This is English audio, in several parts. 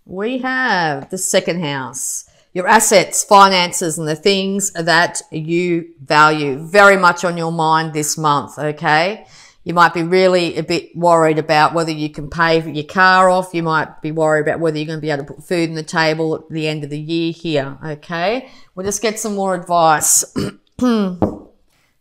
we have the second house. Your assets, finances, and the things that you value very much on your mind this month, okay? You might be really a bit worried about whether you can pay for your car off. You might be worried about whether you're going to be able to put food on the table at the end of the year here, okay? We'll just get some more advice.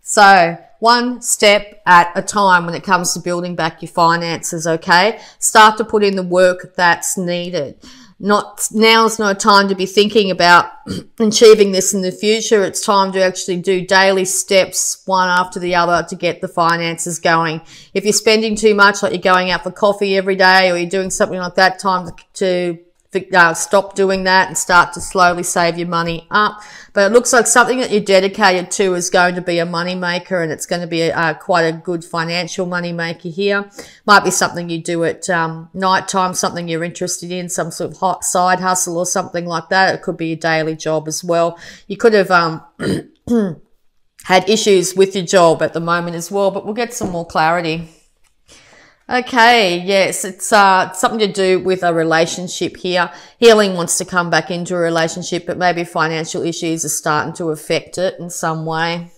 So, one step at a time when it comes to building back your finances, okay? Start to put in the work that's needed. Now's no time to be thinking about achieving this in the future. It's time to actually do daily steps, one after the other, to get the finances going. If you're spending too much, like you're going out for coffee every day or you're doing something like that, time to stop doing that and start to slowly save your money up. But it looks like something that you're dedicated to is going to be a money maker, and it's going to be quite a good financial money maker here. Might be something you do at night time, something you're interested in, some sort of hot side hustle or something like that. It could be a daily job as well. You could have had issues with your job at the moment as well, but we'll get some more clarity. Okay, yes, it's something to do with a relationship here. Healing wants to come back into a relationship, but maybe financial issues are starting to affect it in some way.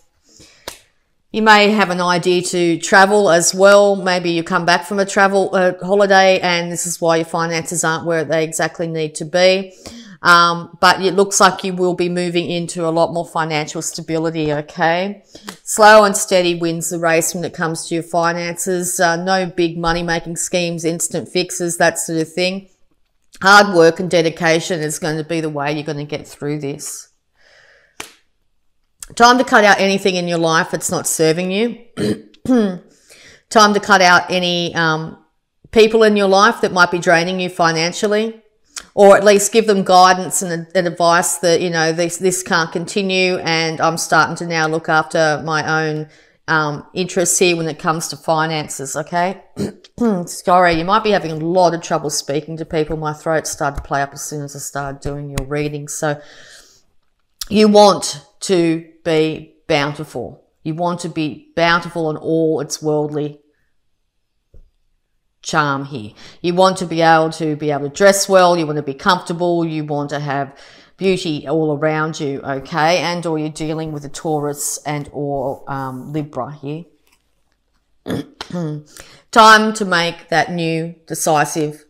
You may have an idea to travel as well. Maybe you come back from a travel holiday and this is why your finances aren't where they exactly need to be. But it looks like you will be moving into a lot more financial stability, okay? Slow and steady wins the race when it comes to your finances. No big money-making schemes, instant fixes, that sort of thing. Hard work and dedication is going to be the way you're going to get through this. Time to cut out anything in your life that's not serving you. Time to cut out any people in your life that might be draining you financially. Or at least give them guidance and advice that, you know, this can't continue and I'm starting to now look after my own interests here when it comes to finances, okay? Sorry, you might be having a lot of trouble speaking to people. My throat started to play up as soon as I started doing your reading. So you want to be bountiful. You want to be bountiful in all its worldly charm here. You want to be able to dress well, you want to be comfortable, you want to have beauty all around you, okay? And or you're dealing with a Taurus and or Libra here. Time to make that new decisive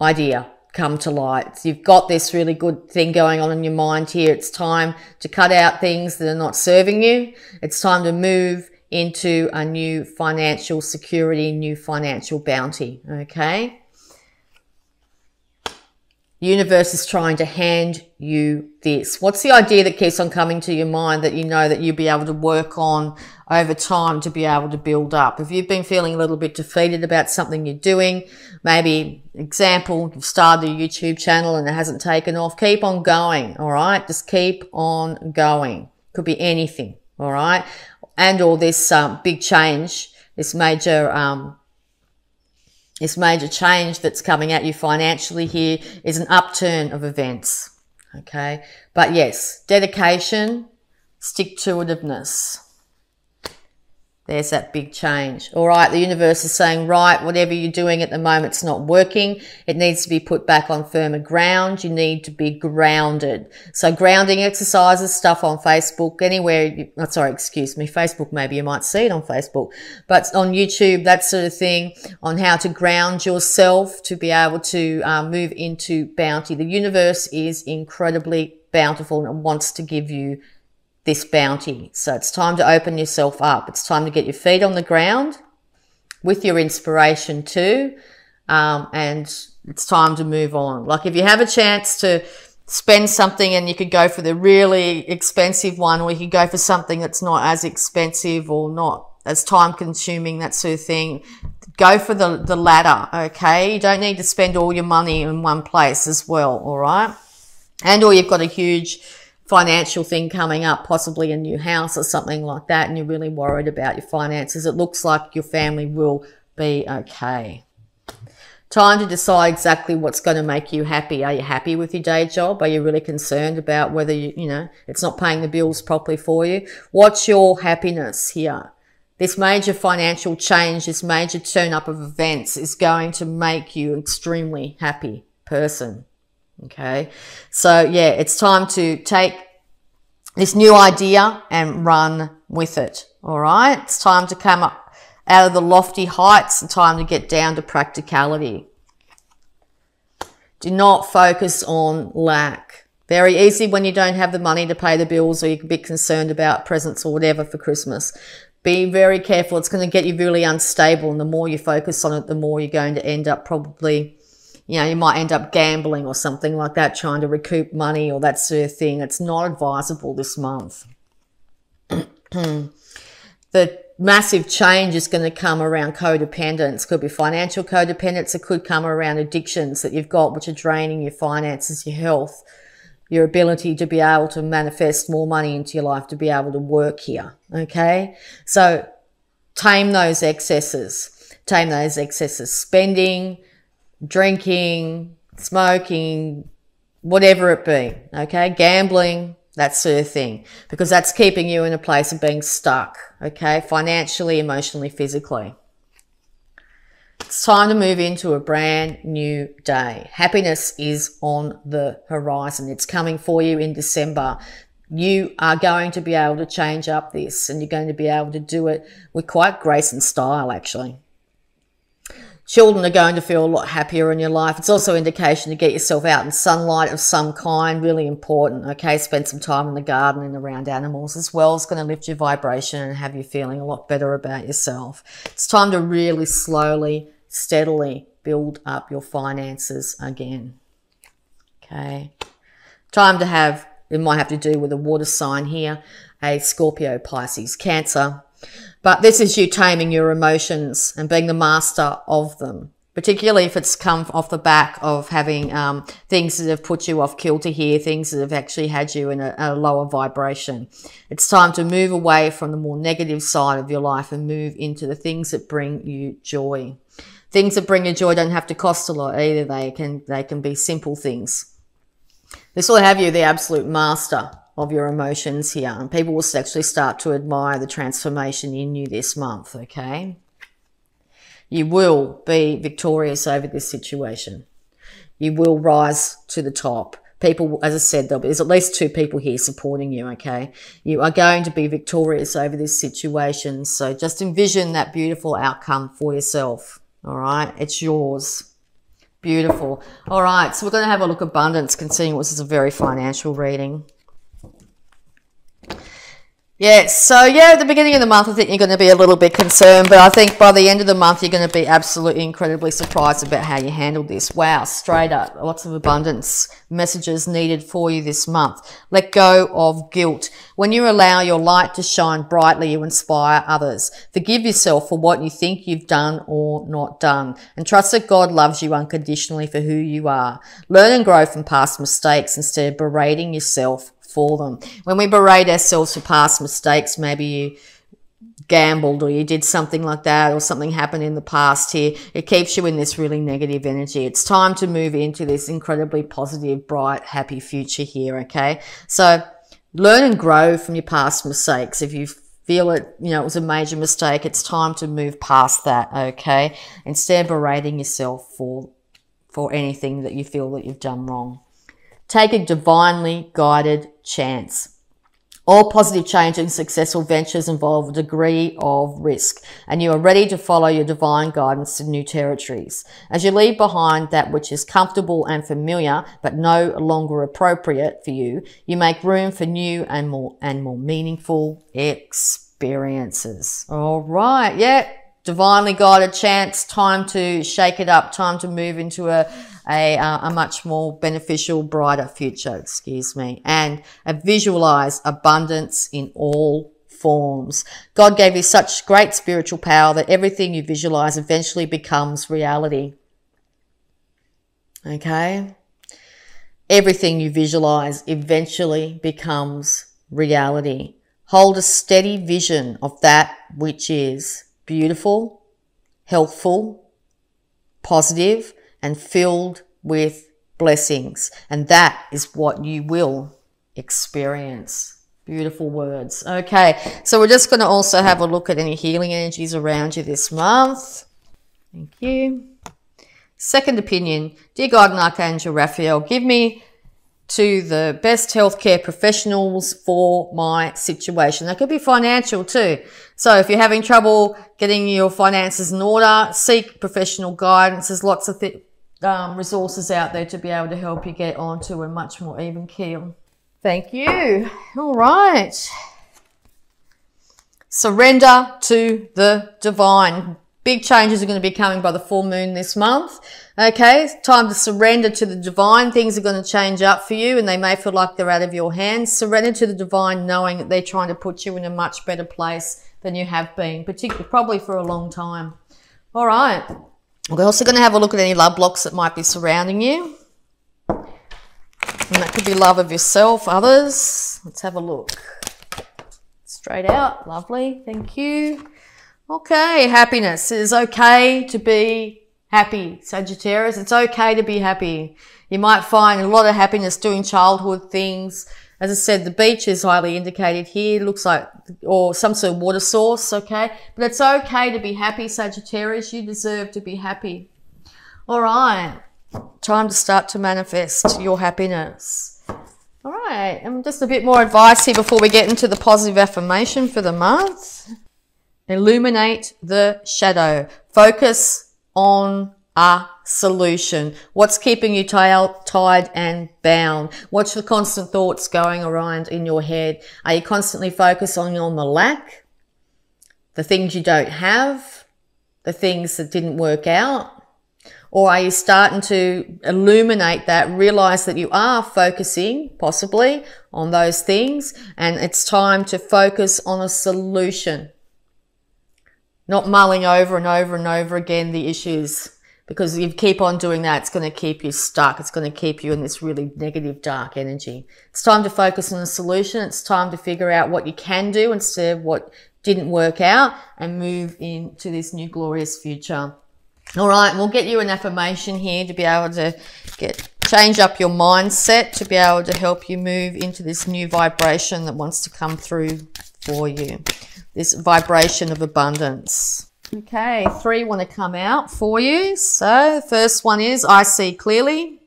idea come to light. So you've got this really good thing going on in your mind here. It's time to cut out things that are not serving you. It's time to move into a new financial security, new financial bounty, okay? The universe is trying to hand you this. What's the idea that keeps on coming to your mind that you know that you'll be able to work on over time to be able to build up? If you've been feeling a little bit defeated about something you're doing, maybe, example, you've started a YouTube channel and it hasn't taken off, keep on going, all right? Just keep on going. Could be anything, all right? And or this big change, this major change that's coming at you financially here is an upturn of events, okay? But yes, dedication, stick-to-itiveness. There's that big change. All right, the universe is saying, right, whatever you're doing at the moment, it's not working. It needs to be put back on firmer ground. You need to be grounded. So grounding exercises, stuff on Facebook, anywhere. Facebook, maybe you might see it on Facebook. But on YouTube, that sort of thing, on how to ground yourself to be able to move into bounty. The universe is incredibly bountiful and wants to give you this bounty. So it's time to open yourself up. It's time to get your feet on the ground with your inspiration too. And it's time to move on. Like if you have a chance to spend something and you could go for the really expensive one, or you could go for something that's not as expensive or not as time consuming, that sort of thing, go for the latter, okay? You don't need to spend all your money in one place as well, all right? And or you've got a huge financial thing coming up, possibly a new house or something like that, and you're really worried about your finances. It looks like your family will be okay. Time to decide exactly what's going to make you happy. Are you happy with your day job? Are you really concerned about whether it's not paying the bills properly for you? What's your happiness here? This major financial change, this major turn up of events is going to make you an extremely happy person. Okay. So yeah, it's time to take this new idea and run with it. All right. It's time to come up out of the lofty heights and time to get down to practicality. Do not focus on lack. Very easy when you don't have the money to pay the bills, or you can be concerned about presents or whatever for Christmas. Be very careful. It's going to get you really unstable. And the more you focus on it, the more you're going to end up probably, you know, you might end up gambling or something like that, trying to recoup money or that sort of thing. It's not advisable this month. The massive change is going to come around codependence. Could be financial codependence. It could come around addictions that you've got, which are draining your finances, your health, your ability to be able to manifest more money into your life, to be able to work here. Okay. So tame those excesses. Tame those excesses. Spending, drinking, smoking, whatever it be. Okay. Gambling, that sort of thing, because that's keeping you in a place of being stuck. Okay. Financially, emotionally, physically. It's time to move into a brand new day. Happiness is on the horizon. It's coming for you in December. You are going to be able to change up this, and you're going to be able to do it with quite grace and style, actually. Children are going to feel a lot happier in your life. It's also an indication to get yourself out in sunlight of some kind. Really important, okay? Spend some time in the garden and around animals as well. It's going to lift your vibration and have you feeling a lot better about yourself. It's time to really slowly, steadily build up your finances again, okay? Time to have, it might have to do with a water sign here, a Scorpio, Pisces, Cancer. But this is you taming your emotions and being the master of them, particularly if it's come off the back of having things that have put you off kilter here, things that have actually had you in a lower vibration. It's time to move away from the more negative side of your life and move into the things that bring you joy. Things that bring you joy don't have to cost a lot either. They can be simple things. This will have you the absolute master of your emotions here, and people will actually start to admire the transformation in you this month, okay? You will be victorious over this situation. You will rise to the top. People, as I said, there's at least 2 people here supporting you, okay? You are going to be victorious over this situation, so just envision that beautiful outcome for yourself, all right? It's yours. Beautiful. All right, so we're going to have a look at abundance, considering this is a very financial reading. Yes, so yeah, at the beginning of the month, I think you're going to be a little bit concerned, but I think by the end of the month, you're going to be absolutely incredibly surprised about how you handled this. Wow, straight up, lots of abundance messages needed for you this month. Let go of guilt. When you allow your light to shine brightly, you inspire others. Forgive yourself for what you think you've done or not done, and trust that God loves you unconditionally for who you are. Learn and grow from past mistakes instead of berating yourself for them. When we berate ourselves for past mistakes, maybe you gambled or you did something like that, or something happened in the past here, it keeps you in this really negative energy. It's time to move into this incredibly positive, bright, happy future here, okay? So learn and grow from your past mistakes. If you feel it, you know, it was a major mistake, it's time to move past that, okay? Instead of berating yourself for anything that you feel that you've done wrong. Take a divinely guided chance. All positive change and successful ventures involve a degree of risk, and you are ready to follow your divine guidance to new territories. As you leave behind that which is comfortable and familiar, but no longer appropriate for you, you make room for new and more meaningful experiences. All right, yeah, divinely guided chance. Time to shake it up. Time to move into a much more beneficial, brighter future, and visualize abundance in all forms. God gave you such great spiritual power that everything you visualize eventually becomes reality. Okay? Everything you visualize eventually becomes reality. Hold a steady vision of that which is beautiful, healthful, positive, and filled with blessings. And that is what you will experience. Beautiful words. Okay, so we're just going to also have a look at any healing energies around you this month. Thank you. Second opinion. Dear God and Archangel Raphael, give me to the best healthcare professionals for my situation. That could be financial too. So if you're having trouble getting your finances in order, seek professional guidance. There's lots of resources out there to be able to help you get onto a much more even keel. Thank you. All right. Surrender to the divine. Big changes are going to be coming by the full moon this month. Okay, it's time to surrender to the divine. Things are going to change up for you and they may feel like they're out of your hands. Surrender to the divine, knowing that they're trying to put you in a much better place than you have been, particularly probably for a long time. All right. We're also going to have a look at any love blocks that might be surrounding you. And that could be love of yourself, others. Let's have a look. Straight out. Lovely. Thank you. Okay. Happiness. It is okay to be happy, Sagittarius. It's okay to be happy. You might find a lot of happiness doing childhood things. As I said, the beach is highly indicated here. It looks like, or some sort of water source, okay? But it's okay to be happy, Sagittarius. You deserve to be happy. All right. Time to start to manifest your happiness. All right. And just a bit more advice here before we get into the positive affirmation for the month. Illuminate the shadow. Focus on a solution. What's keeping you tied and bound? What's the constant thoughts going around in your head? Are you constantly focused on the lack, the things you don't have, the things that didn't work out? Or are you starting to illuminate that, realize that you are focusing possibly on those things and it's time to focus on a solution? Not mulling over and over and over again the issues. Because if you keep on doing that, it's going to keep you stuck. It's going to keep you in this really negative, dark energy. It's time to focus on a solution. It's time to figure out what you can do instead of what didn't work out and move into this new glorious future. All right, we'll get you an affirmation here to be able to change up your mindset, to be able to help you move into this new vibration that wants to come through for you. This vibration of abundance. Okay, 3 want to come out for you. So the first one is, I see clearly.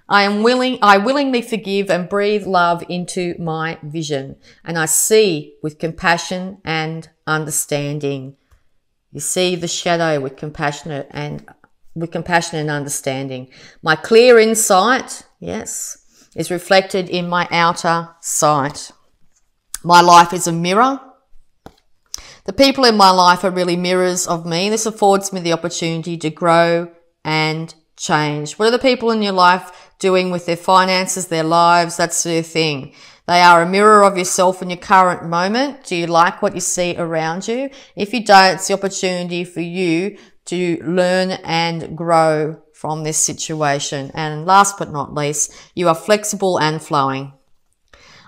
I willingly forgive and breathe love into my vision. And I see with compassion and understanding. You see the shadow with compassion and understanding. My clear insight, yes, is reflected in my outer sight. My life is a mirror. The people in my life are really mirrors of me. This affords me the opportunity to grow and change. What are the people in your life doing with their finances, their lives? That's their thing. They are a mirror of yourself in your current moment. Do you like what you see around you? If you don't, it's the opportunity for you to learn and grow from this situation. And last but not least, you are flexible and flowing.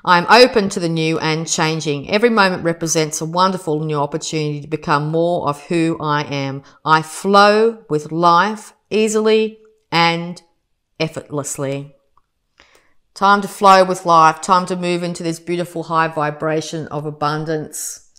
I'm open to the new and changing. Every moment represents a wonderful new opportunity to become more of who I am. I flow with life easily and effortlessly. Time to flow with life. Time to move into this beautiful high vibration of abundance.